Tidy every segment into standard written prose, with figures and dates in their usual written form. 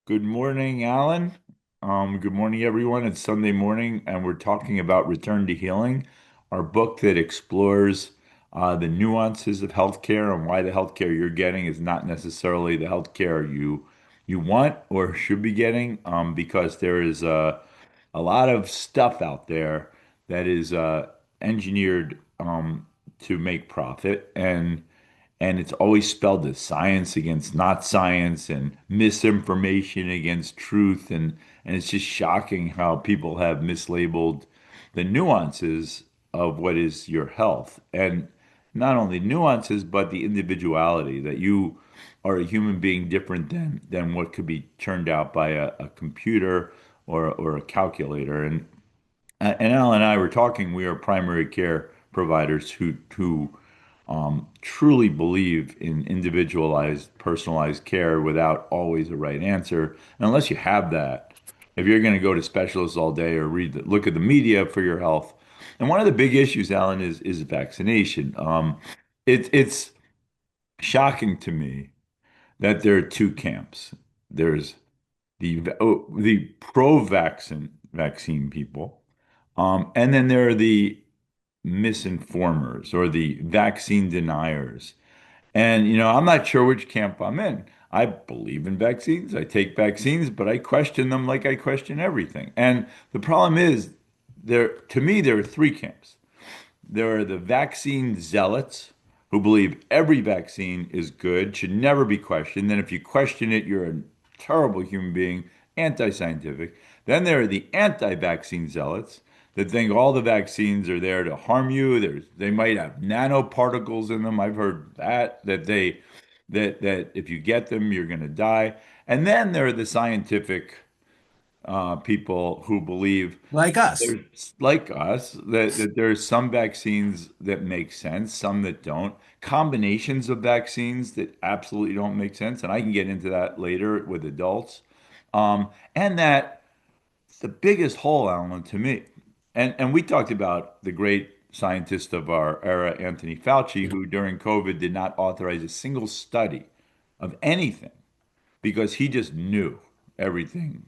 Good morning, Alan. Good morning, everyone. It's Sunday morning, and we're talking about Return to Healing, our book that explores the nuances of healthcare and why the healthcare you're getting is not necessarily the healthcare you want or should be getting, because there is a lot of stuff out there that is engineered to make profit, and it's always spelled as science against not science and misinformation against truth, and it's just shocking how people have mislabeled the nuances of what is your health, and not only nuances but the individuality that you are a human being different than what could be churned out by a computer or a calculator. And Al and I were talking. We are primary care providers who truly believe in individualized, personalized care without always a right answer. And unless you have that, if you're going to go to specialists all day or look at the media for your health, and one of the big issues, Alan, is vaccination. It's shocking to me that there are two camps. There's the pro-vaccine people, and then there are the misinformers or the vaccine deniers. And, I'm not sure which camp I'm in. I believe in vaccines. I take vaccines, but I question them like I question everything. And the problem is, to me, there are three camps. There are the vaccine zealots who believe every vaccine is good, should never be questioned. Then if you question it, you're a terrible human being, anti-scientific. Then there are the anti-vaccine zealots that think all the vaccines are there to harm you. They might have nanoparticles in them. I've heard that if you get them, you're going to die. And then there are the scientific people who believe Like us. there's like us that there's some vaccines that make sense, some that don't, combinations of vaccines that absolutely don't make sense, and I can get into that later with adults. And that the biggest hole, Alan, to me, and we talked about the great scientist of our era, Anthony Fauci, who during COVID did not authorize a single study of anything because he just knew everything.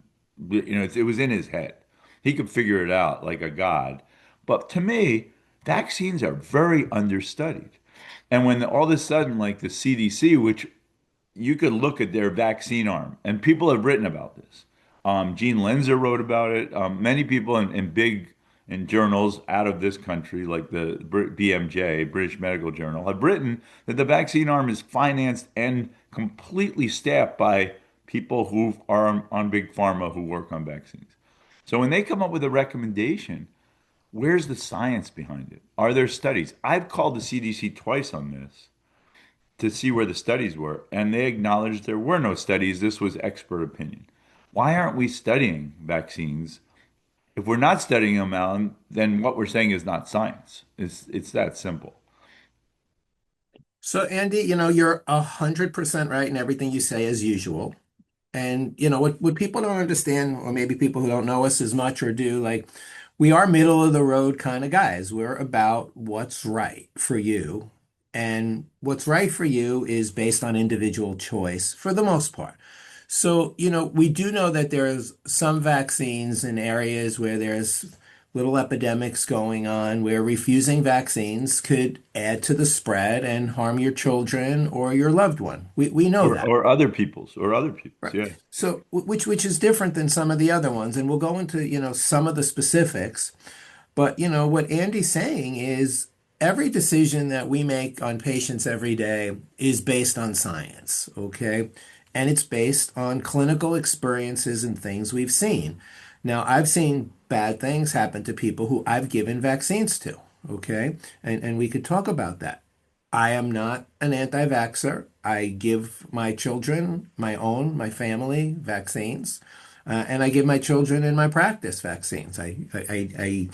It was in his head. He could figure it out like a god. But to me, vaccines are very understudied. And when all of a sudden, like the CDC, which you could look at their vaccine arm, and people have written about this. Gene Lenzer wrote about it. Many people in journals out of this country, like the BMJ, British Medical Journal, have written that the vaccine arm is financed and completely staffed by people who are on big pharma who work on vaccines. So when they come up with a recommendation, where's the science behind it? Are there studies? I've called the CDC twice on this to see where the studies were, and they acknowledged there were no studies. This was expert opinion. Why aren't we studying vaccines? If we're not studying them, Alan, then what we're saying is not science. It's that simple. So, Andy, you're 100% right in everything you say as usual. And, what people don't understand, or maybe people who don't know us as much or do, like, we are middle of the road kind of guys. We're about what's right for you. And what's right for you is based on individual choice for the most part. So, we do know that there's some vaccines in areas where there's little epidemics going on where refusing vaccines could add to the spread and harm your children or your loved one. We know that. Or other people's, Right. yeah. So, which is different than some of the other ones, and we'll go into, some of the specifics. But, what Andy's saying is every decision that we make on patients every day is based on science, okay? And it's based on clinical experiences and things we've seen. Now, I've seen bad things happen to people who I've given vaccines to, okay? And we could talk about that. I am not an anti-vaxxer. I give my children, my family vaccines, and I give my children in my practice vaccines. I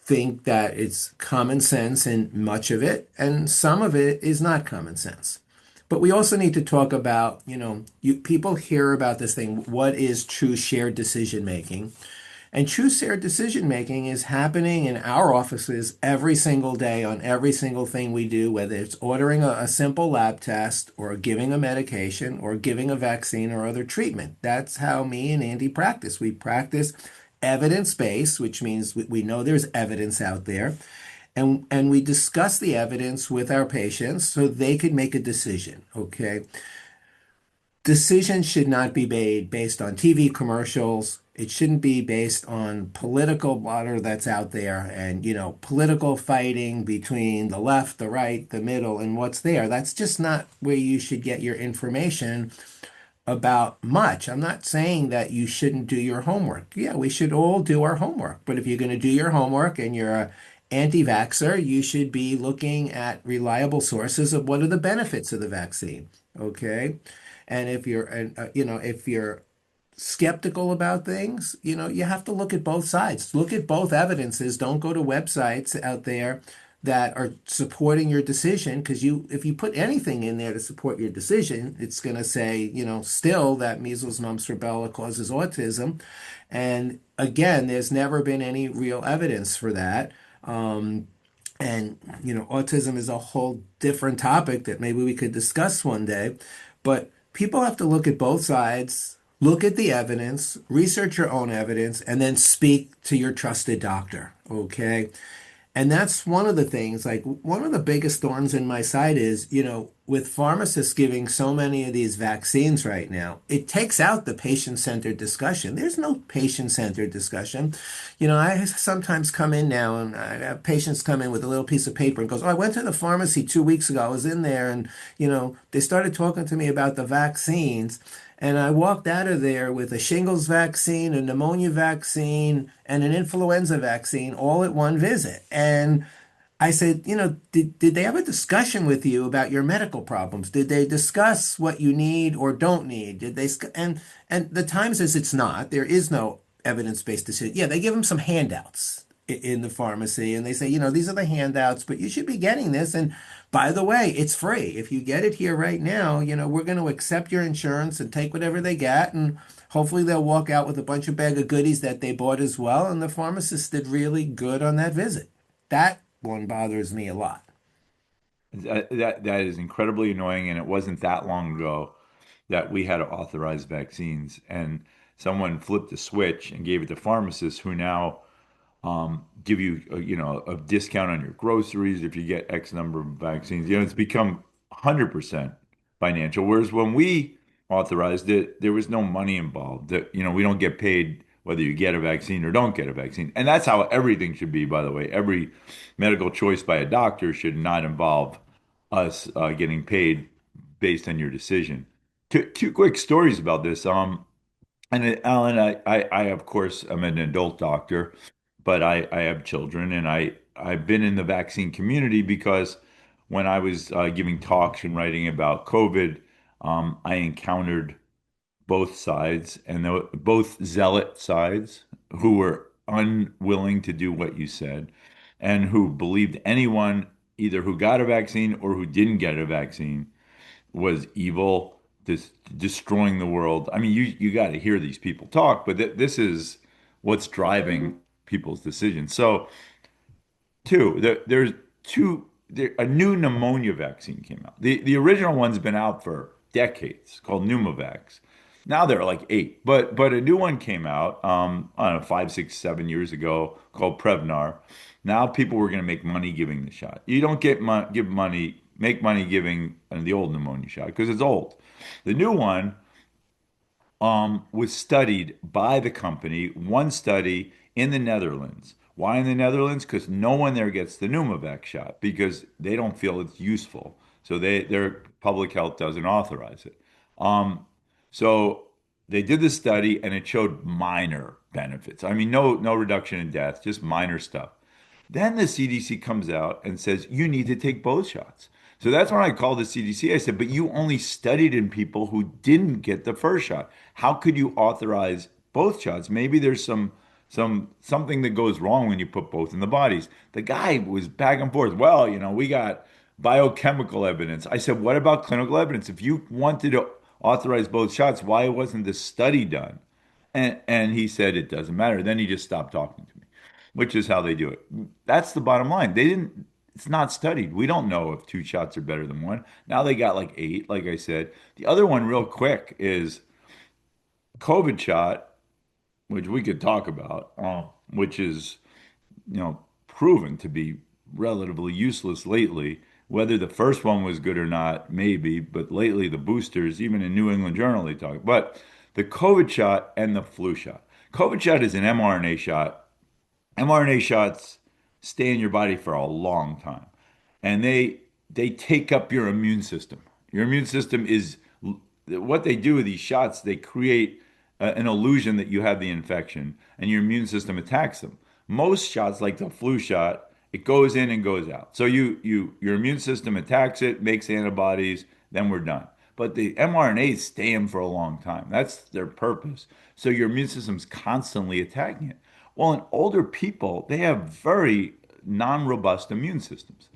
think that it's common sense in much of it, and some of it is not common sense. But we also need to talk about, people hear about this thing, what is true shared decision making? And true shared decision making is happening in our offices every single day on every single thing we do, whether it's ordering a simple lab test or giving a medication or giving a vaccine or other treatment. That's how me and Andy practice. We practice evidence-based, which means we know there's evidence out there, and we discuss the evidence with our patients so they could make a decision. Okay. Decisions should not be made based on TV commercials. It shouldn't be based on political water that's out there and, political fighting between the left, the right, the middle, and what's there. That's just not where you should get your information about much. I'm not saying that you shouldn't do your homework. Yeah, we should all do our homework. But if you're going to do your homework and you're a anti-vaxxer, you should be looking at reliable sources of what are the benefits of the vaccine. Okay. And if you're skeptical about things, you have to look at both sides. Look at both evidences. Don't go to websites out there that are supporting your decision because if you put anything in there to support your decision, it's going to say, still that measles, mumps, rubella causes autism. And again, there's never been any real evidence for that. And autism is a whole different topic that maybe we could discuss one day. But people have to look at both sides, look at the evidence, research your own evidence, and then speak to your trusted doctor. Okay. And that's one of the things, like one of the biggest thorns in my side is, with pharmacists giving so many of these vaccines right now, it takes out the patient-centered discussion. There's no patient-centered discussion. I sometimes come in now and I have patients come in with a little piece of paper and goes, "Oh, I went to the pharmacy 2 weeks ago. I was in there and, they started talking to me about the vaccines. And I walked out of there with a shingles vaccine, a pneumonia vaccine, and an influenza vaccine all at one visit. And I said, did they have a discussion with you about your medical problems? Did they discuss what you need or don't need? Did they, and the Times says it's not. There is no evidence-based decision. Yeah, they give them some handouts in the pharmacy and they say, these are the handouts, but you should be getting this. And by the way, it's free. If you get it here right now, we're going to accept your insurance and take whatever they get. And hopefully they'll walk out with a bunch of bag of goodies that they bought as well. And the pharmacist did really good on that visit. That one bothers me a lot. That is incredibly annoying, and it wasn't that long ago that we had to authorize vaccines, and someone flipped a switch and gave it to pharmacists who now give you a discount on your groceries if you get X number of vaccines. It's become 100% financial. Whereas when we authorized it, there was no money involved. That we don't get paid whether you get a vaccine or don't get a vaccine, and that's how everything should be. By the way, every medical choice by a doctor should not involve us getting paid based on your decision. Two quick stories about this. And Alan, I of course am an adult doctor, but I have children, and I've been in the vaccine community because when I was giving talks and writing about COVID, I encountered both sides and both zealot sides who were unwilling to do what you said, and who believed anyone either who got a vaccine or who didn't get a vaccine was evil, destroying the world. I mean, you got to hear these people talk, but this is what's driving people's decisions. So, there's a new pneumonia vaccine came out. The original one's been out for decades, called Pneumovax. Now there are like eight, but a new one came out, I don't know, 5, 6, 7 years ago, called Prevnar. Now people were going to make money giving the shot. You don't make money giving the old pneumonia shot because it's old. The new one was studied by the company, one study in the Netherlands. Why in the Netherlands? Because no one there gets the Pneumovax shot because they don't feel it's useful. So their public health doesn't authorize it. So they did the study and it showed minor benefits. I mean, no reduction in death, just minor stuff. Then the CDC comes out and says, you need to take both shots. So that's when I called the CDC. I said, but you only studied in people who didn't get the first shot. How could you authorize both shots? Maybe there's something that goes wrong when you put both in the bodies. The guy was back and forth. Well, we got biochemical evidence. I said, what about clinical evidence? If you wanted to authorize both shots, why wasn't this study done? And he said it doesn't matter. Then he just stopped talking to me, which is how they do it. That's the bottom line. They didn't, it's not studied. We don't know if two shots are better than one. Now they got like eight, like I said. The other one, real quick, is COVID shot, which we could talk about, which is, proven to be relatively useless lately. Whether the first one was good or not, maybe, but lately the boosters, even in New England Journal, they talk. But the COVID shot and the flu shot. COVID shot is an mRNA shot. mRNA shots stay in your body for a long time, and they take up your immune system. Your immune system is what they do with these shots. They create an illusion that you have the infection, and your immune system attacks them. Most shots, like the flu shot, it goes in and goes out. So your immune system attacks it, makes antibodies, then we're done. But the mRNAs stay in for a long time. That's their purpose. So your immune system's constantly attacking it. Well, in older people, they have very non-robust immune systems.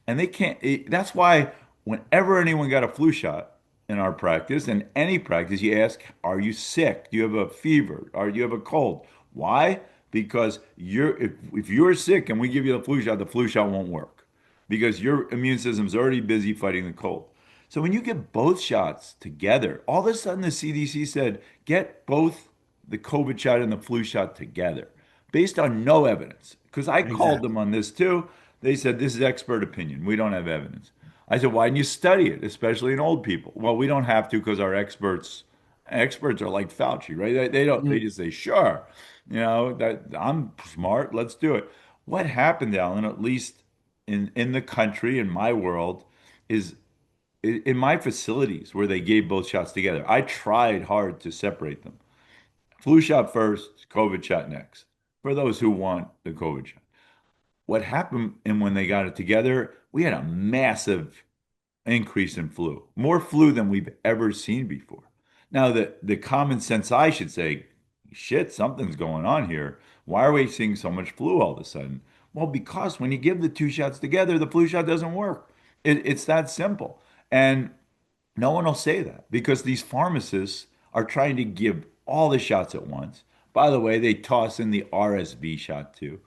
And they can't, that's why whenever anyone got a flu shot in our practice, and any practice, you ask, are you sick? Do you have a fever? Or do you have a cold? Why? Because if you're sick and we give you the flu shot won't work because your immune system's already busy fighting the cold. So when you get both shots together, all of a sudden the CDC said, get both the COVID shot and the flu shot together based on no evidence. Because I called them Exactly. on this too. They said, this is expert opinion. We don't have evidence. I said, why didn't you study it, especially in old people? Well, we don't have to because our experts are like Fauci, right? They don't, they Mm. just say, sure, that I'm smart, let's do it. What happened, Alan, at least in the country, in my world, is in my facilities where they gave both shots together. I tried hard to separate them. Flu shot first, COVID shot next, for those who want the COVID shot. What happened and when they got it together, we had a massive increase in flu, more flu than we've ever seen before. Now, the common sense I should say, shit, something's going on here. Why are we seeing so much flu all of a sudden? Well, because when you give the two shots together, the flu shot doesn't work. It's that simple. And no one will say that because these pharmacists are trying to give all the shots at once. By the way, they toss in the RSV shot too.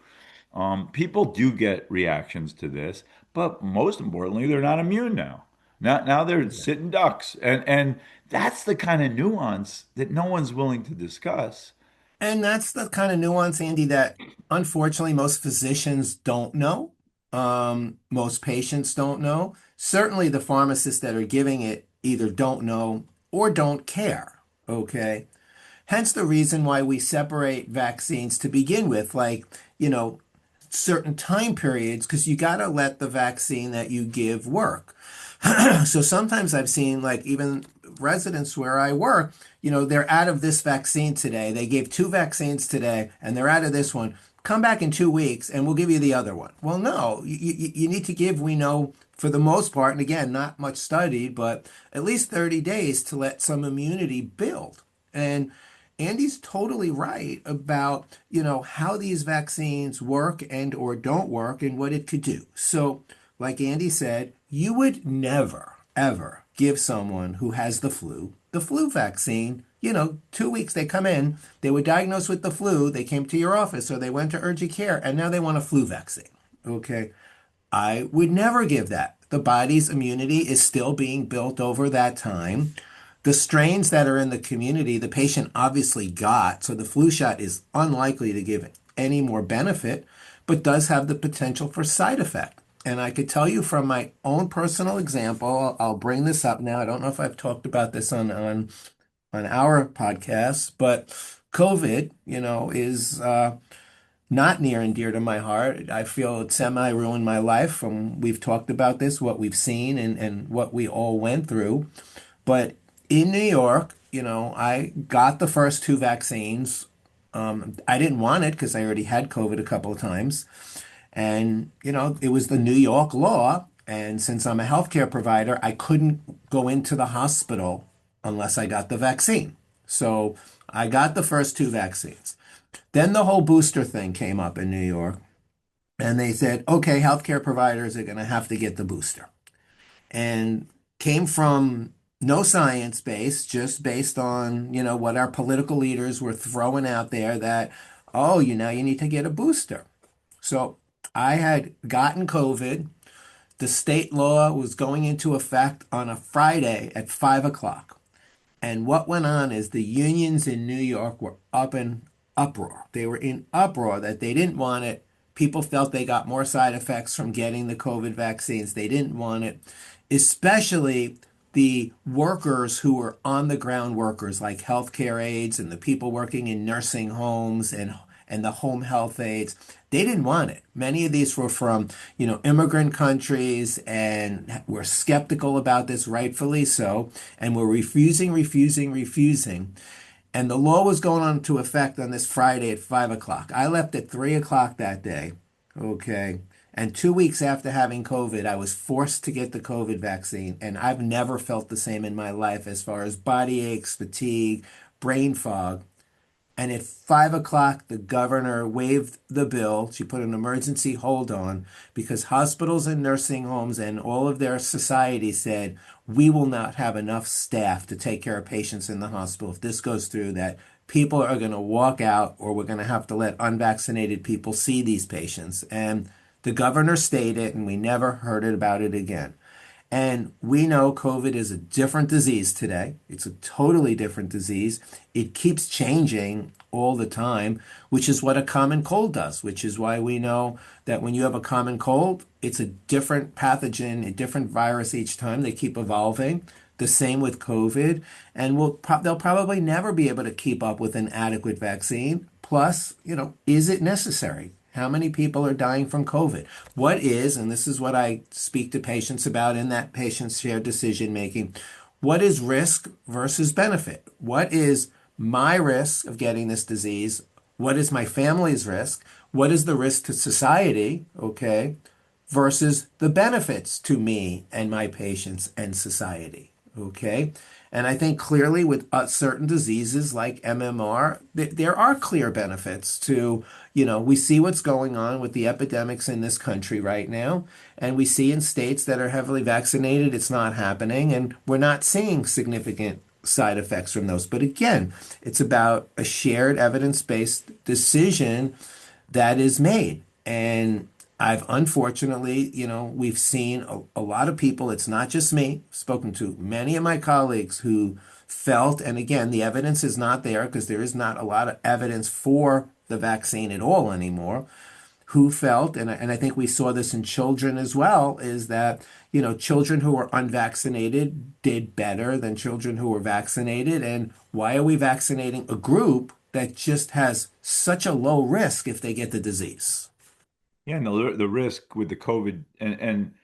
People do get reactions to this, but most importantly, they're not immune now. Now they're sitting ducks, and that's the kind of nuance that no one's willing to discuss. And that's the kind of nuance, Andy, that unfortunately most physicians don't know. Most patients don't know. Certainly the pharmacists that are giving it either don't know or don't care. Okay. Hence the reason why we separate vaccines to begin with, like, certain time periods, because you got to let the vaccine that you give work. So sometimes I've seen like even residents where I work, they're out of this vaccine today. They gave two vaccines today and they're out of this one. Come back in 2 weeks and we'll give you the other one. Well, no, you need to give, we know for the most part, and again, not much studied, but at least 30 days to let some immunity build. And Andy's totally right about, how these vaccines work and or don't work and what it could do. So, like Andy said, you would never, ever give someone who has the flu vaccine. 2 weeks they come in, they were diagnosed with the flu, they came to your office or they went to urgent care, and now they want a flu vaccine. Okay. I would never give that. The body's immunity is still being built over that time. The strains that are in the community, the patient obviously got, so the flu shot is unlikely to give any more benefit, but does have the potential for side effect. And I could tell you from my own personal example, I'll bring this up now. I don't know if I've talked about this on our podcast, but COVID, is not near and dear to my heart. I feel it semi ruined my life from we've talked about this, what we've seen and what we all went through. But in New York, I got the first two vaccines. I didn't want it because I already had COVID a couple of times. And, it was the New York law. And since I'm a healthcare provider, I couldn't go into the hospital unless I got the vaccine. So I got the first two vaccines. Then the whole booster thing came up in New York. And they said, okay, healthcare providers are going to have to get the booster. And came from No science base, just based on, what our political leaders were throwing out there that, oh, you need to get a booster. So I had gotten COVID. The state law was going into effect on a Friday at 5 o'clock. And what went on is the unions in New York were up in uproar. They were in uproar that they didn't want it. People felt they got more side effects from getting the COVID vaccines. They didn't want it, especially the workers who were on the ground workers, like healthcare aides and the people working in nursing homes and the home health aides. They didn't want it. Many of these were from, immigrant countries and were skeptical about this, rightfully so, and were refusing, refusing, refusing. And the law was going on to effect on this Friday at 5 o'clock. I left at 3 o'clock that day. Okay. And 2 weeks after having COVID, I was forced to get the COVID vaccine. And I've never felt the same in my life as far as body aches, fatigue, brain fog. And at 5 o'clock, the governor waived the bill. She put an emergency hold on because hospitals and nursing homes and all of their society said, we will not have enough staff to take care of patients in the hospital. If this goes through, that people are going to walk out or we're going to have to let unvaccinated people see these patients. And the governor stayed it, and we never heard about it again. And we know COVID is a different disease today. It's a totally different disease. It keeps changing all the time, which is what a common cold does, which is why we know that when you have a common cold, it's a different pathogen, a different virus each time. They keep evolving. The same with COVID. And they'll probably never be able to keep up with an adequate vaccine. Plus, is it necessary? How many people are dying from COVID? What is, and this is what I speak to patients about in that patient shared decision making, what is risk versus benefit? What is my risk of getting this disease? What is my family's risk? What is the risk to society? Okay, versus the benefits to me and my patients and society. Okay. And I think clearly with certain diseases like MMR, there are clear benefits to, we see what's going on with the epidemics in this country right now. And we see in states that are heavily vaccinated, it's not happening. And we're not seeing significant side effects from those. But again, it's about a shared evidence-based decision that is made. And I've unfortunately, we've seen a lot of people, it's not just me, spoken to many of my colleagues who felt, and again, the evidence is not there because there is not a lot of evidence for the vaccine at all anymore, who felt, and I think we saw this in children as well, is that, children who were unvaccinated did better than children who were vaccinated. And why are we vaccinating a group that just has such a low risk if they get the disease? Yeah, and the risk with the COVID, and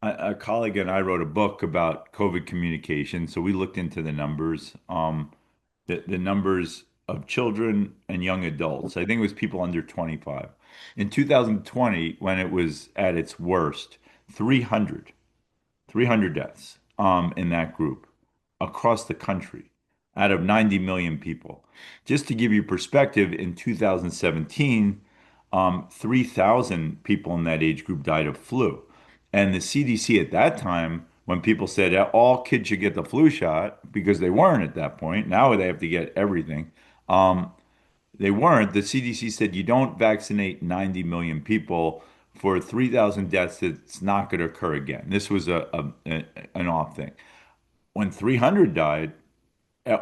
a colleague and I wrote a book about COVID communication. So we looked into the numbers, the numbers of children and young adults. I think it was people under 25. In 2020, when it was at its worst, 300, 300 deaths in that group across the country out of 90 million people. Just to give you perspective, in 2017, 3,000 people in that age group died of flu. And the CDC at that time, when people said all kids should get the flu shot, because they weren't at that point, now they have to get everything. Um, they weren't. The CDC said you don't vaccinate 90 million people for 3,000 deaths. It's not going to occur again. This was an off thing. When 300 died,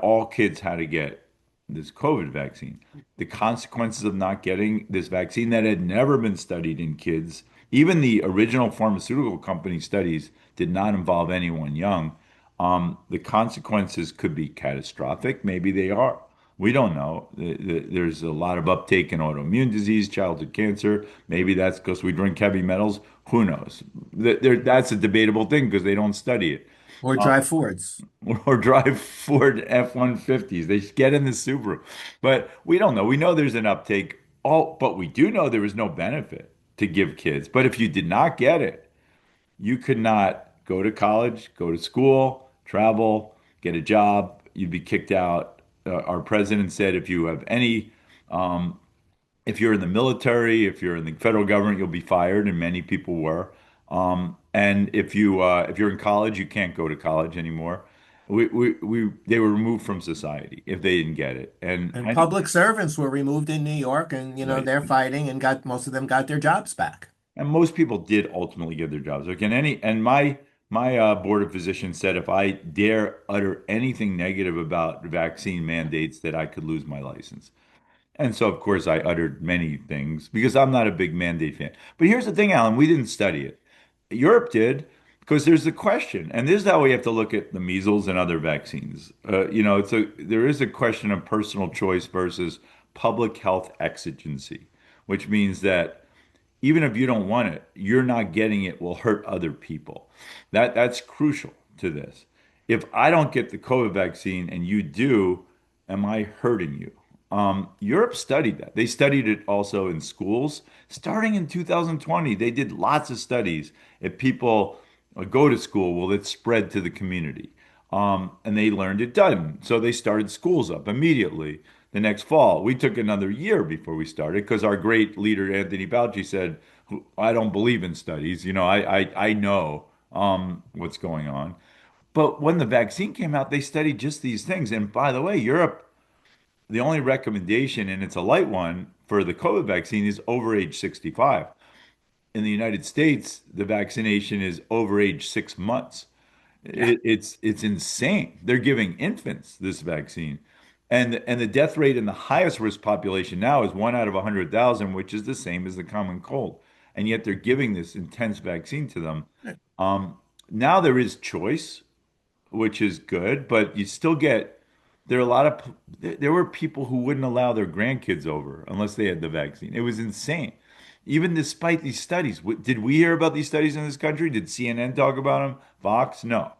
all kids had to get this COVID vaccine. The consequences of not getting this vaccine that had never been studied in kids, even the original pharmaceutical company studies did not involve anyone young. The consequences could be catastrophic. Maybe they are. We don't know. There's a lot of uptake in autoimmune disease, childhood cancer. Maybe that's because we drink heavy metals. Who knows? That's a debatable thing because they don't study it. Or drive Fords. Or drive Ford F-150s. They get in the Subaru. But we don't know. We know there's an uptake. But we do know there is no benefit to give kids. But if you did not get it, you could not go to college, go to school, travel, get a job. You'd be kicked out. Our president said if you have any, if you're in the military, if you're in the federal government, you'll be fired, and many people were. And if you're in college, you can't go to college anymore. they were removed from society if they didn't get it. And And I know, public servants were removed in New York, and right. they're fighting and got most of them got their jobs back. And most people did ultimately get their jobs. Like, my board of physicians said if I dare utter anything negative about vaccine mandates, that I could lose my license. And so, of course, I uttered many things because I'm not a big mandate fan. But here's the thing, Alan, we didn't study it. Europe did, because there's the question, and this is how we have to look at the measles and other vaccines. There is a question of personal choice versus public health exigency, which means that even if you don't want it, you're not getting it will hurt other people. That's crucial to this. If I don't get the COVID vaccine and you do, am I hurting you? Europe studied that. They studied it also in schools. Starting in 2020, they did lots of studies. If people go to school, will it spread to the community? And they learned it doesn't. So they started schools up immediately the next fall. We took another year before we started because our great leader, Anthony Fauci, said, I don't believe in studies. I know what's going on. But when the vaccine came out, they studied just these things. And by the way, Europe, the only recommendation, and it's a light one for the COVID vaccine, is over age 65. In the United States, the vaccination is over age 6 months. Yeah. It's insane. They're giving infants this vaccine. And the death rate in the highest risk population now is 1 out of 100,000, which is the same as the common cold. And yet they're giving this intense vaccine to them. Um, Now there is choice, which is good, but you still get there are a lot of there were people who wouldn't allow their grandkids over unless they had the vaccine. It was insane. Even despite these studies, did we hear about these studies in this country? Did CNN talk about them? Fox? No.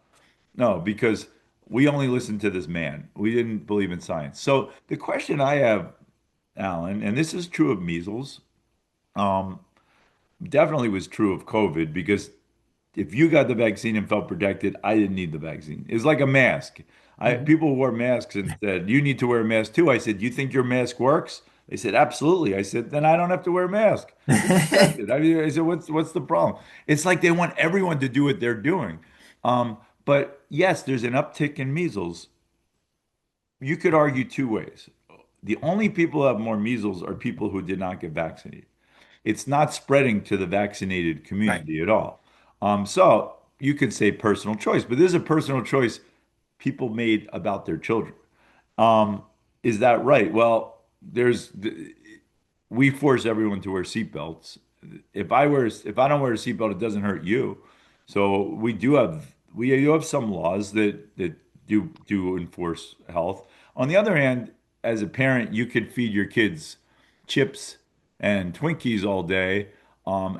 No, because we only listened to this man. We didn't believe in science. So the question I have, Alan, and this is true of measles, um, definitely was true of COVID because if you got the vaccine and felt protected, I didn't need the vaccine. It's like a mask. Mhm. People wore masks and said, "You need to wear a mask too." I said, "You think your mask works?" They said, "Absolutely." I said, "Then I don't have to wear a mask. You're protected." I said, "What's the problem?" It's like they want everyone to do what they're doing. But yes, there's an uptick in measles. You could argue two ways. The only people who have more measles are people who did not get vaccinated. It's not spreading to the vaccinated Right. community at all. So you could say personal choice, but this is a personal choice people made about their children. Um, is that right? Well, we force everyone to wear seatbelts. If I don't wear a seatbelt, it doesn't hurt you. So we do have some laws that do enforce health. On the other hand, as a parent, you could feed your kids chips and Twinkies all day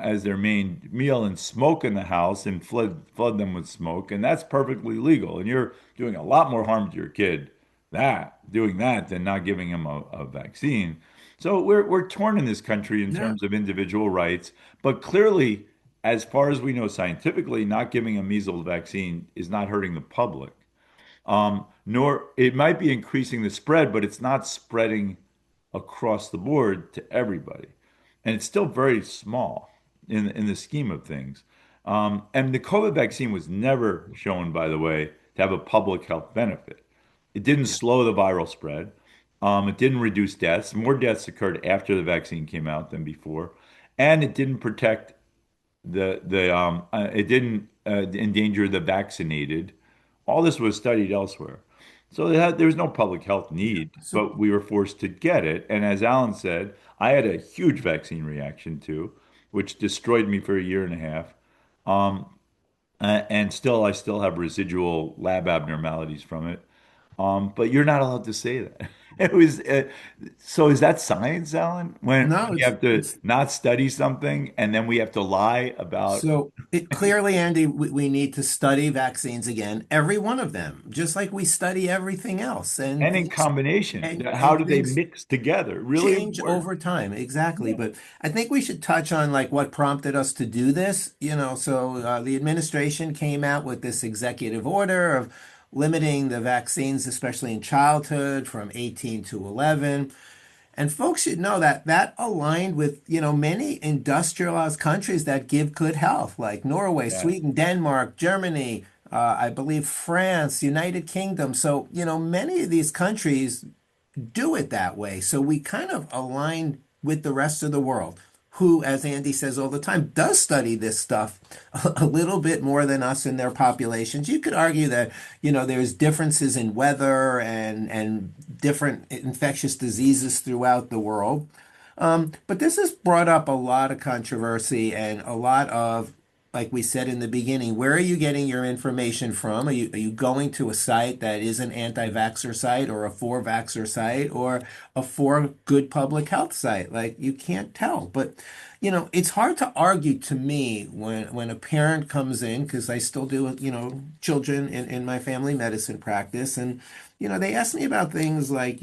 as their main meal and smoke in the house and flood them with smoke, and that's perfectly legal. And you're doing a lot more harm to your kid doing that than not giving him a vaccine. So we're torn in this country in Yeah. terms of individual rights, but clearly, as far as we know scientifically, not giving a measles vaccine is not hurting the public. Nor it might be increasing the spread, but it's not spreading across the board to everybody. And it's still very small in the scheme of things. And the COVID vaccine was never shown, by the way, to have a public health benefit. It didn't Yeah. slow the viral spread. It didn't reduce deaths. More deaths occurred after the vaccine came out than before. And it didn't protect it didn't endanger the vaccinated. All this was studied elsewhere. So there was no public health Yeah. need, So but we were forced to get it. And as Alan said, I had a huge vaccine reaction too, which destroyed me for a year and a half. Um, and I still have residual lab abnormalities from it. But you're not allowed to say that. It was so is that science, Alan? no, When you have to not study something and then we have to lie about so it clearly, Andy, we need to study vaccines again, every one of them, just like we study everything else, and and in things combination. and How and do they things mix together? Really change important. over time. Exactly. Yeah. But I think we should touch on like what prompted us to do this. So the administration came out with this executive order of limiting the vaccines, especially in childhood, from 18 to 11. And folks should know that that aligned with, many industrialized countries that give good health, like Norway, Yeah. Sweden, Denmark, Germany. I believe France, United Kingdom. So, many of these countries do it that way. So we kind of align with the rest of the world, who, as Andy says all the time, does study this stuff a little bit more than us in their populations. You could argue that, there's differences in weather and different infectious diseases throughout the world. But this has brought up a lot of controversy and a lot of, like we said in the beginning, where are you getting your information from? Are you going to a site that is an anti-vaxxer site or a for-vaxxer site or a for good public health site? Like you can't tell. But it's hard to argue to me when a parent comes in, because I still do, children in my family medicine practice, and they ask me about things like,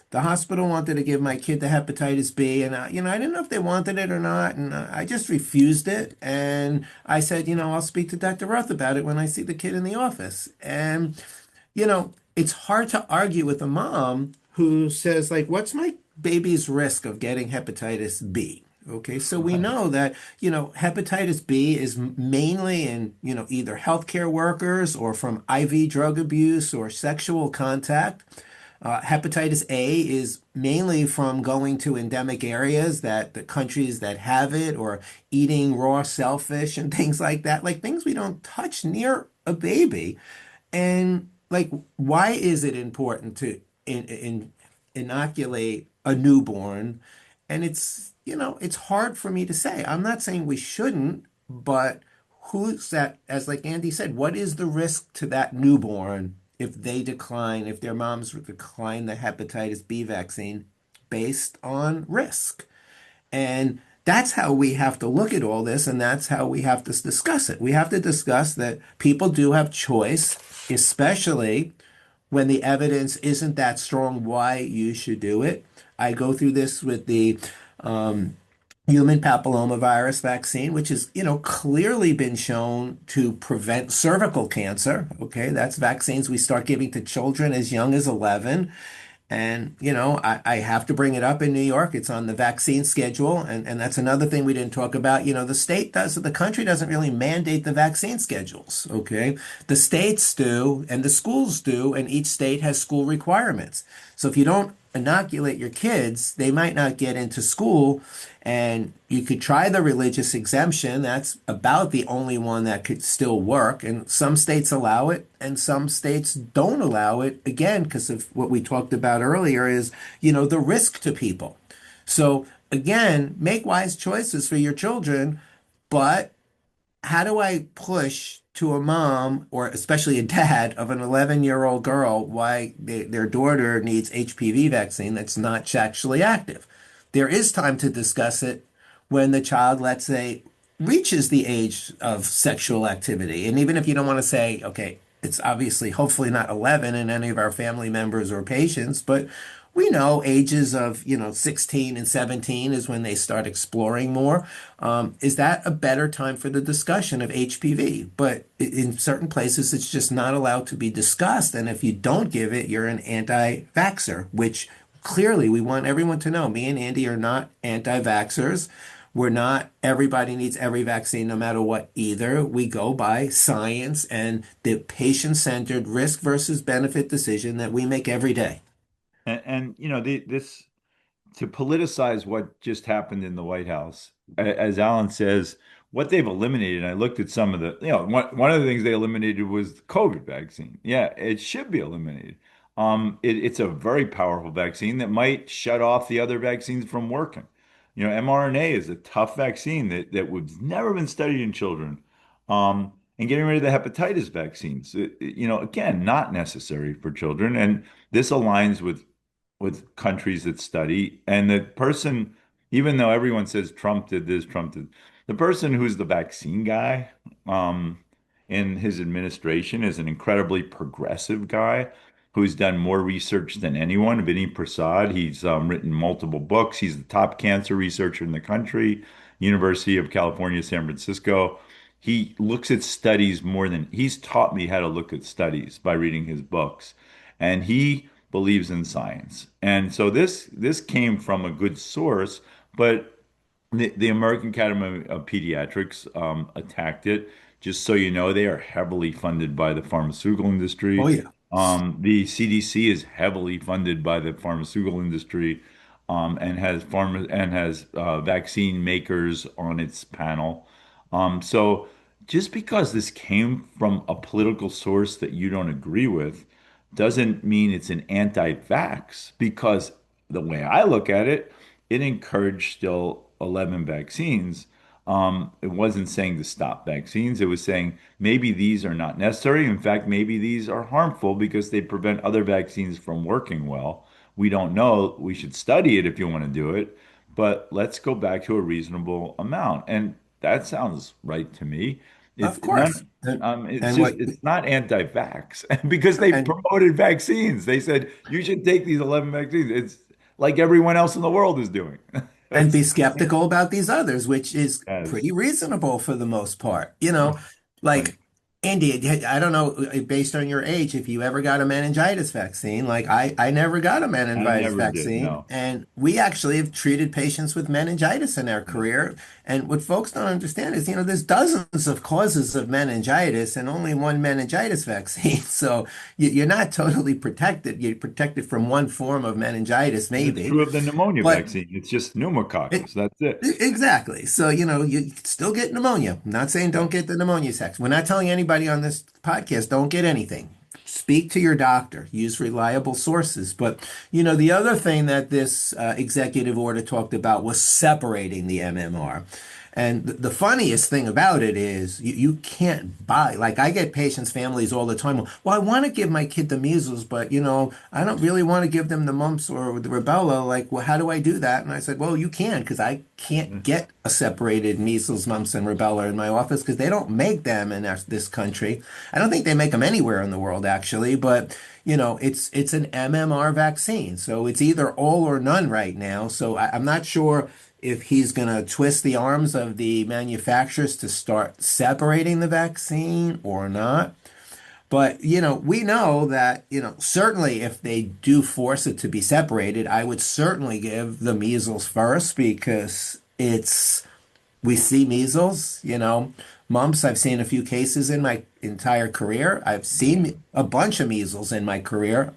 the hospital wanted to give my kid the hepatitis B, and I didn't know if they wanted it or not, and I just refused it. And I said, I'll speak to Dr. Roth about it when I see the kid in the office. And it's hard to argue with a mom who says, like, what's my baby's risk of getting hepatitis B? Okay, so we Right. know that, hepatitis B is mainly in, either healthcare workers or from IV drug abuse or sexual contact. Hepatitis A is mainly from going to endemic areas that the countries that have it or eating raw shellfish and things like that, like things we don't touch near a baby. And like, why is it important to inoculate a newborn? And it's hard for me to say. I'm not saying we shouldn't, but who's that, as like Andy said, what is the risk to that newborn if they decline, if their moms decline the hepatitis B vaccine based on risk? And that's how we have to look at all this, and that's how we have to discuss it. We have to discuss that people do have choice, especially when the evidence isn't that strong why you should do it. I go through this with the um, human papillomavirus vaccine, which has, clearly been shown to prevent cervical cancer. Okay, that's vaccines we start giving to children as young as 11. And, I have to bring it up in New York. It's on the vaccine schedule. And that's another thing we didn't talk about. The country doesn't really mandate the vaccine schedules. Okay. The states do, and the schools do, and each state has school requirements. So if you don't inoculate your kids, they might not get into school. And you could try the religious exemption. That's about the only one that could still work. And some states allow it and some states don't allow it, again, because of what we talked about earlier is, the risk to people. So again, make wise choices for your children, but how do I push to a mom or especially a dad of an 11-year-old girl why their daughter needs HPV vaccine that's not sexually active? There is time to discuss it when the child, let's say, reaches the age of sexual activity. And even if you don't want to say, okay, it's obviously hopefully not 11 in any of our family members or patients, but we know ages of, 16 and 17 is when they start exploring more. Is that a better time for the discussion of HPV? But in certain places, it's just not allowed to be discussed. And if you don't give it, you're an anti-vaxxer, which clearly we want everyone to know. Me and Andy are not anti-vaxxers. We're not, everybody needs every vaccine no matter what either. We go by science and the patient-centered risk versus benefit decision that we make every day. And this to politicize what just happened in the White House, as Alan says, what they've eliminated. I looked at some of the, one of the things they eliminated was the COVID vaccine. Yeah, it should be eliminated. It's a very powerful vaccine that might shut off the other vaccines from working. mRNA is a tough vaccine that was never been studied in children. And getting rid of the hepatitis vaccines, again, not necessary for children. And this aligns with countries that study. And the person, even though everyone says Trump did this, Trump did, the person who's the vaccine guy in his administration is an incredibly progressive guy who's done more research than anyone, Vinny Prasad. He's written multiple books. He's the top cancer researcher in the country, University of California, San Francisco. He looks at studies more than he's taught me how to look at studies by reading his books. And he believes in science. And so this came from a good source, but the American Academy of Pediatrics attacked it. Just so you know, they are heavily funded by the pharmaceutical Oh industry. yeah. The CDC is heavily funded by the pharmaceutical industry, and has vaccine makers on its panel. So just because this came from a political source that you don't agree with doesn't mean it's an anti-vax, because the way I look at it, it encouraged still 11 vaccines. It wasn't saying to stop vaccines. It was saying maybe these are not necessary. In fact, maybe these are harmful because they prevent other vaccines from working well. We don't know. We should study it if you want to do it, but let's go back to a reasonable amount. And that sounds right to me. Of It's course. none, it's And just, what it's not anti-vax because they and promoted vaccines. They said you should take these 11 vaccines. It's like everyone else in the world is doing. and It's, be skeptical about these others, which is yes, pretty reasonable for the most part. right. Like Andy, I don't know, based on your age, if you ever got a meningitis vaccine. Like I never got a I meningitis never did. vaccine, No. and we actually have treated patients with meningitis in our Yeah. career. And what folks don't understand is, there's dozens of causes of meningitis and only one meningitis vaccine. So you're not totally protected. You're protected from one form of meningitis, And it's maybe. true of the pneumonia But vaccine. It's just pneumococcus. it, That's it. exactly. So, you still get pneumonia. I'm not saying Yeah. don't get the pneumonia vaccine. We're not telling anybody on this podcast don't get anything. Speak to your doctor. Use reliable sources. But, the other thing that this executive order talked about was separating the MMR. And the funniest thing about it is you can't buy, like I get patients' families all the time. Well, I want to give my kid the measles, but I don't really want to give them the mumps or the rubella. Like, well, how do I do that? And I said, well, you can, because I can't get a separated measles, mumps, and rubella in my office because they don't make them in this country. I don't think they make them anywhere in the world, actually, but it's an MMR vaccine. So it's either all or none right now. So I'm not sure if he's going to twist the arms of the manufacturers to start separating the vaccine or not. But, we know that, certainly if they do force it to be separated, I would certainly give the measles first because we see measles, mumps. I've seen a few cases in my entire career. I've Yeah. seen a bunch of measles in my career,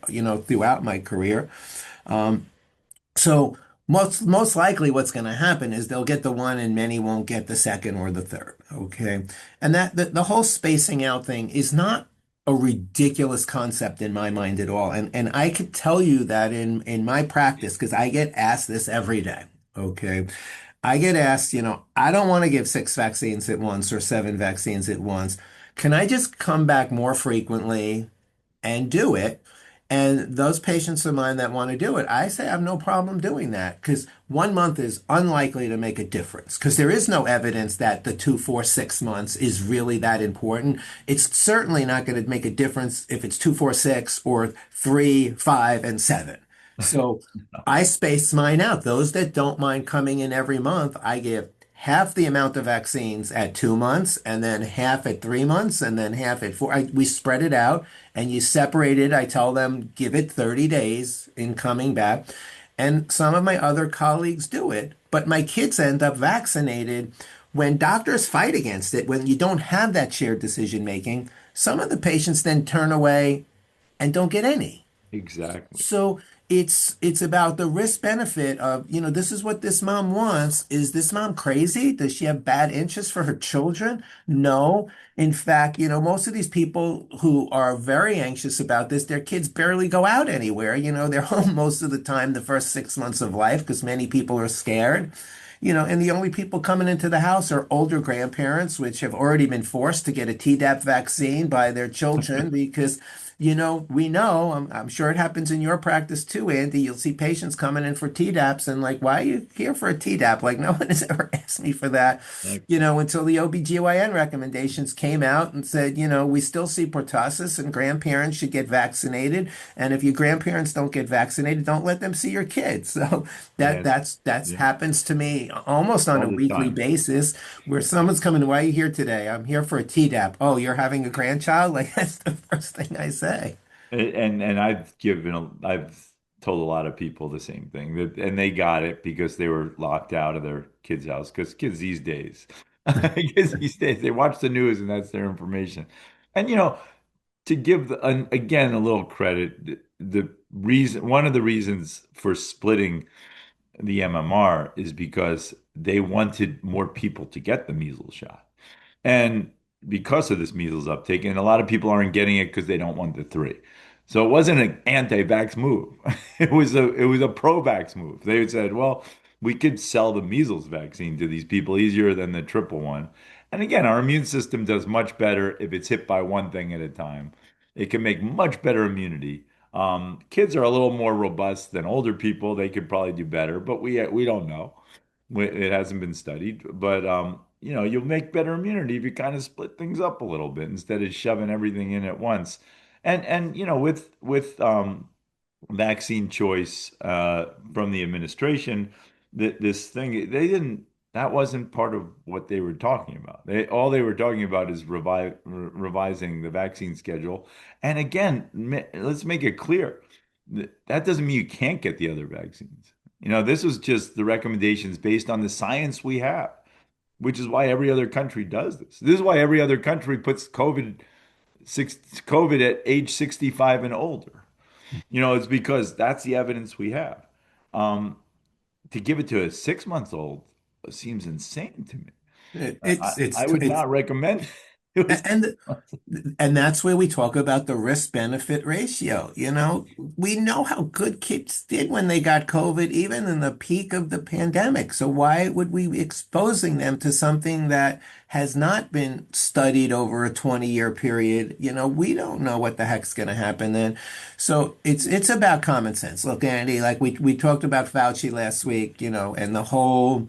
throughout my career. So most likely what's going to happen is they'll get the one and many won't get the second or the third. Okay. And that the whole spacing out thing is not a ridiculous concept in my mind at all. And I could tell you that in my practice, because I get asked this every day. Okay. I get asked, I don't want to give 6 vaccines at once or 7 vaccines at once. Can I just come back more frequently and do it? And those patients of mine that want to do it, I say I have no problem doing that because 1 month is unlikely to make a difference because there is no evidence that the 2, 4, 6 months is really that important. It's certainly not going to make a difference if it's 2, 4, 6 or 3, 5, and 7. So I space mine out. Those that don't mind coming in every month, I give half the amount of vaccines at 2 months and then half at 3 months and then half at four. We spread it out and you separate it. I tell them, give it 30 days in coming back. And some of my other colleagues do it, but my kids end up vaccinated. When doctors fight against it, when you don't have that shared decision making, some of the patients then turn away and don't get any. Exactly. So it's about the risk benefit of, this is what this mom wants. Is this mom crazy? Does she have bad interests for her children? No. In fact, most of these people who are very anxious about this, their kids barely go out anywhere. They're home most of the time the first 6 months of life because many people are scared. And the only people coming into the house are older grandparents, which have already been forced to get a Tdap vaccine by their children because we know, I'm sure it happens in your practice too, Andy. You'll see patients coming in for Tdaps and like, why are you here for a Tdap? Like, no one has ever asked me for that, Like, until the OBGYN recommendations came out and said, we still see pertussis and grandparents should get vaccinated. And if your grandparents don't get vaccinated, don't let them see your kids. So yeah, that's yeah, happens to me almost on all a the weekly time. basis where someone's coming, why are you here today? I'm here for a Tdap. Oh, you're having a grandchild? Like that's the first thing I say. And I've told a lot of people the same thing that, and they got it because they were locked out of their kids' house because kids these days. Because they watch the news and that's their information. And to give again a little credit, the reason one of the reasons for splitting the MMR is because they wanted more people to get the measles shot. And because of this measles uptake, and a lot of people aren't getting it because they don't want the three. So it wasn't an anti-vax move. It was a pro-vax move. They said, well, we could sell the measles vaccine to these people easier than the triple one. And again, our immune system does much better if it's hit by one thing at a time. It can make much better immunity. Kids are a little more robust than older people. They could probably do better, but we don't know. It hasn't been studied, but you'll make better immunity if you kind of split things up a little bit instead of shoving everything in at once. And with vaccine choice from the administration, this thing they didn't that wasn't part of what they were talking about. They were talking about is revising the vaccine schedule. And again, let's make it clear that doesn't mean you can't get the other vaccines. This was just the recommendations based on the science we have, which is why every other country does this. This is why every other country puts COVID at age 65 and older. It's because that's the evidence we have. Um, to give it to a 6 month old seems insane to me. I would It's not recommend it was and And that's where we talk about the risk benefit ratio. We know how good kids did when they got COVID, even in the peak of the pandemic. So why would we be exposing them to something that has not been studied over a 20-year period? We don't know what the heck's going to happen then. So it's about common sense. Look, Andy, like we talked about Fauci last week, and the whole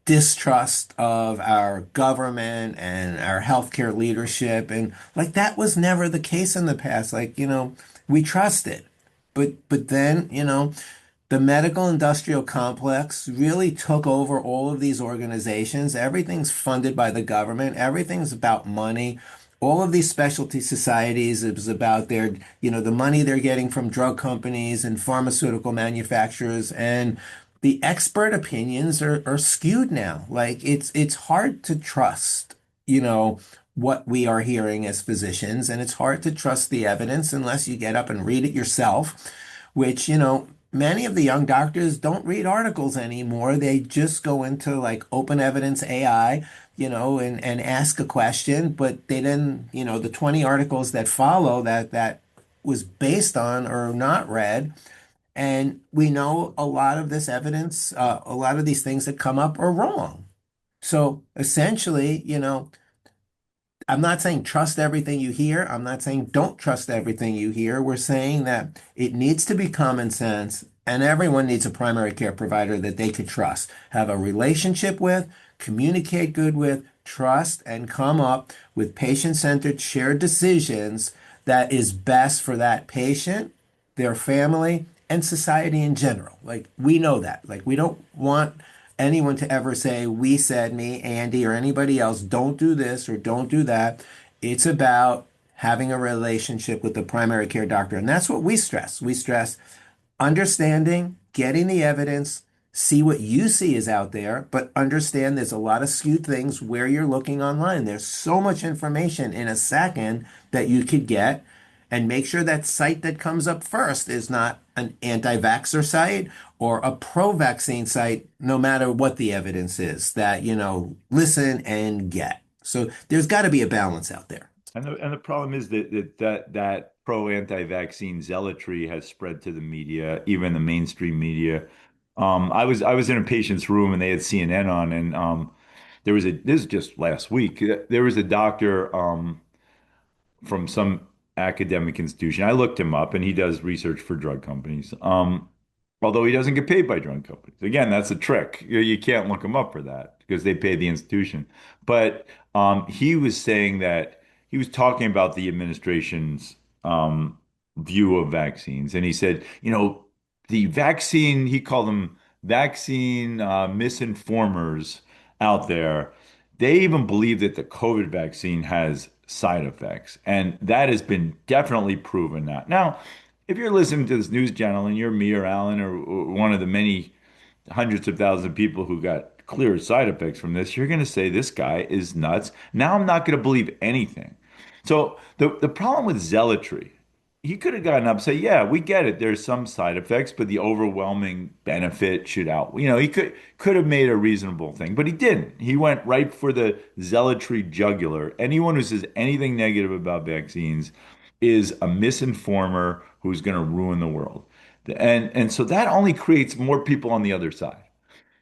distrust of our government and our healthcare leadership. And like that was never the case in the past. Like, we trust it. But then, the medical industrial complex really took over all of these organizations. Everything's funded by the government. Everything's about money. All of these specialty societies, it was about the money they're getting from drug companies and pharmaceutical manufacturers. And the expert opinions are skewed now. Like it's hard to trust, what we are hearing as physicians, and it's hard to trust the evidence unless you get up and read it yourself, which, many of the young doctors don't read articles anymore. They just go into like open evidence AI, and ask a question, but they then, the 20 articles that follow that was based on or not read. And we know a lot of this evidence, a lot of these things that come up are wrong. So essentially, I'm not saying trust everything you hear. I'm not saying don't trust everything you hear. We're saying that it needs to be common sense and everyone needs a primary care provider that they could trust, have a relationship with, communicate good with, trust, and come up with patient-centered shared decisions that is best for that patient, their family, and society in general. Like we know that. Like we don't want anyone to ever say, we said, me, Andy, or anybody else, don't do this or don't do that. It's about having a relationship with the primary care doctor. And that's what we stress. We stress understanding, getting the evidence, see what you see is out there, but understand there's a lot of skewed things where you're looking online. There's so much information in a second that you could get, and make sure that site that comes up first is not an anti-vaxxer site or a pro-vaccine site, no matter what the evidence is, that, listen and get. So there's got to be a balance out there. And the problem is that pro anti-vaccine zealotry has spread to the media, even the mainstream media. I was in a patient's room and they had CNN on, and this is just last week. There was a doctor from some academic institution. I looked him up, and he does research for drug companies. Although he doesn't get paid by drug companies. Again, that's a trick. You can't look him up for that because they pay the institution. But he was saying that he was talking about the administration's view of vaccines, and he said, the vaccine. He called them vaccine misinformers out there. They even believe that the COVID vaccine has side effects, and that has been definitely proven now, if you're listening to this news channel and you're me or Alan or one of the many hundreds of thousands of people who got clear side effects from this, you're going to say this guy is nuts. Now I'm not going to believe anything. So the problem with zealotry, he could have gotten up and say, yeah, we get it. There's some side effects, but the overwhelming benefit should out. He could have made a reasonable thing, but he didn't. He went right for the zealotry jugular. Anyone who says anything negative about vaccines is a misinformer who's going to ruin the world. And so that only creates more people on the other side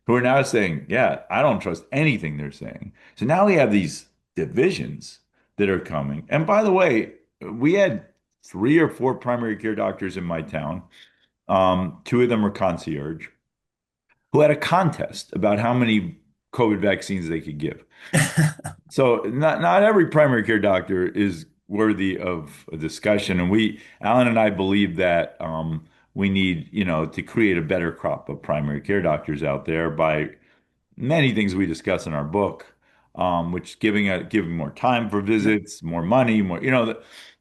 who are now saying, yeah, I don't trust anything they're saying. So now we have these divisions that are coming. And by the way, we had 3 or 4 primary care doctors in my town. Two of them were concierge who had a contest about how many COVID vaccines they could give. So not every primary care doctor is worthy of a discussion, and Alan and I believe that we need, to create a better crop of primary care doctors out there by many things we discuss in our book, which giving more time for Yep. visits, more money,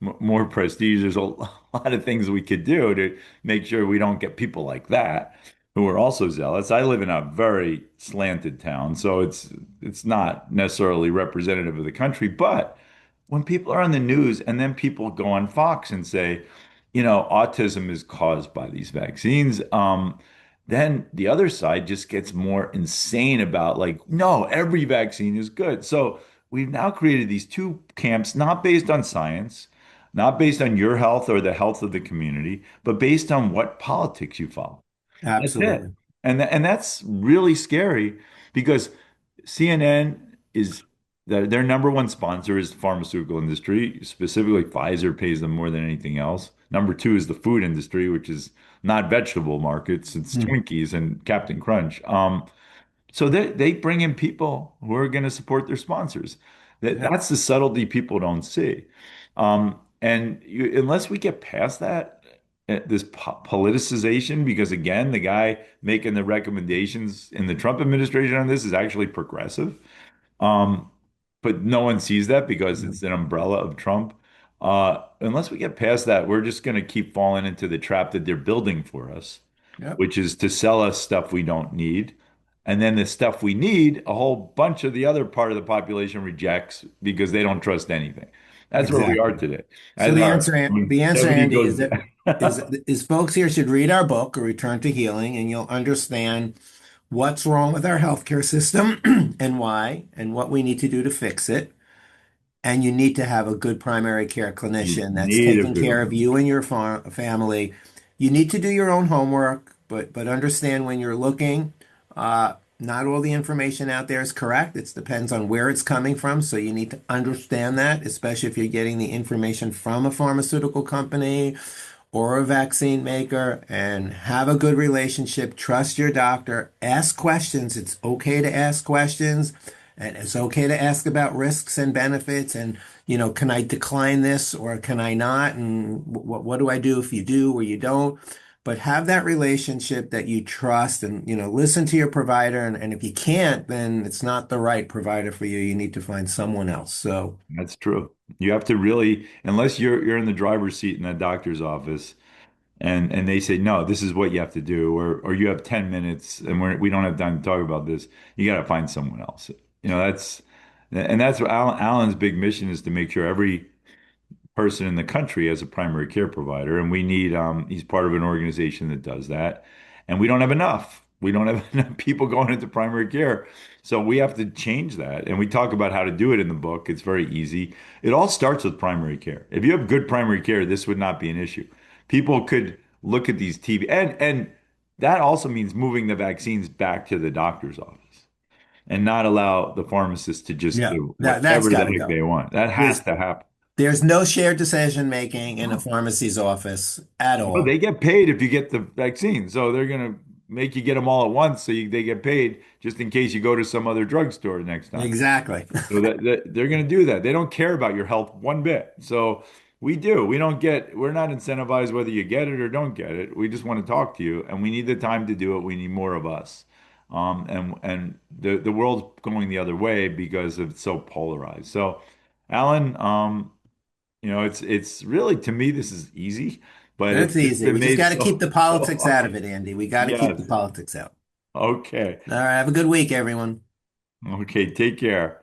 more prestige. There's a lot of things we could do to make sure we don't get people like that who are also zealous. I live in a very slanted town, so it's not necessarily representative of the country, but when people are on the news and then people go on Fox and say, autism is caused by these vaccines, then the other side just gets more insane about like, no, every vaccine is good. So we've now created these two camps, not based on science, not based on your health or the health of the community, but based on what politics you follow. That's it. Absolutely. And that's really scary because CNN is their number one sponsor is the pharmaceutical industry. Specifically, Pfizer pays them more than anything else. Number two is the food industry, which is not vegetable markets. It's Hmm. Twinkies and Captain Crunch. So they bring in people who are going to support their sponsors. Yep. That's the subtlety people don't see. Unless we get past that, this politicization, because again, the guy making the recommendations in the Trump administration on this is actually progressive. Um, but no one sees that because Mhm. it's an umbrella of Trump. Unless we get past that, we're just going to keep falling into the trap that they're building for us, Yep. which is to sell us stuff we don't need. And then the stuff we need, a whole bunch of the other part of the population rejects because they don't trust anything. That's where we are Exactly. today. So As our the answer, longevity Andy, goes is down. is folks here should read our book, A Return to Healing, and you'll understand what's wrong with our healthcare system and why, and what we need to do to fix it. And you need to have a good primary care You clinician that's need a taking good care of one. you and your family. You need to do your own homework, but understand when you're looking, not all the information out there is correct. It depends on where it's coming from. So you need to understand that, especially if you're getting the information from a pharmaceutical company or a vaccine maker, and have a good relationship. Trust your doctor. Ask questions. It's okay to ask questions, and it's okay to ask about risks and benefits. And, can I decline this or can I not? And what do I do if you do or you don't? But have that relationship that you trust, and, listen to your provider. And if you can't, then it's not the right provider for you. You need to find someone else. So, That's true. You have to really, unless you're in the driver's seat in a doctor's office, and they say, no, this is what you have to do, or you have 10 minutes and we don't have time to talk about this, you got to find someone else. That's what Alan's big mission is, to make sure every person in the country as a primary care provider. And he's part of an organization that does that. And we don't have enough. We don't have enough people going into primary care. So we have to change that. And we talk about how to do it in the book. It's very easy. It all starts with primary care. If you have good primary care, this would not be an issue. People could look at these TV, and that also means moving the vaccines back to the doctor's office and not allow the pharmacist to just yeah, do that's whatever the got to heck go. they want. That has There's to happen. There's no shared decision making in a pharmacy's office at Well, all. they get paid if you get the vaccine, so they're gonna make you get them all at once, so they get paid just in case you go to some other drugstore next time. Exactly. So that they're gonna do that. They don't care about your health one bit. So we do. We're not incentivized whether you get it or don't get it. We just want to talk to you, and we need the time to do it. We need more of us. And the world's going the other way because it's so polarized. So, Alan, it's really, to me, this is easy, but it's That's just easy. been We just made got to keep so the so politics out hard. of it, Andy. We got to keep the Yes. politics out. Okay. All right, have a good week, everyone. Okay. Take care.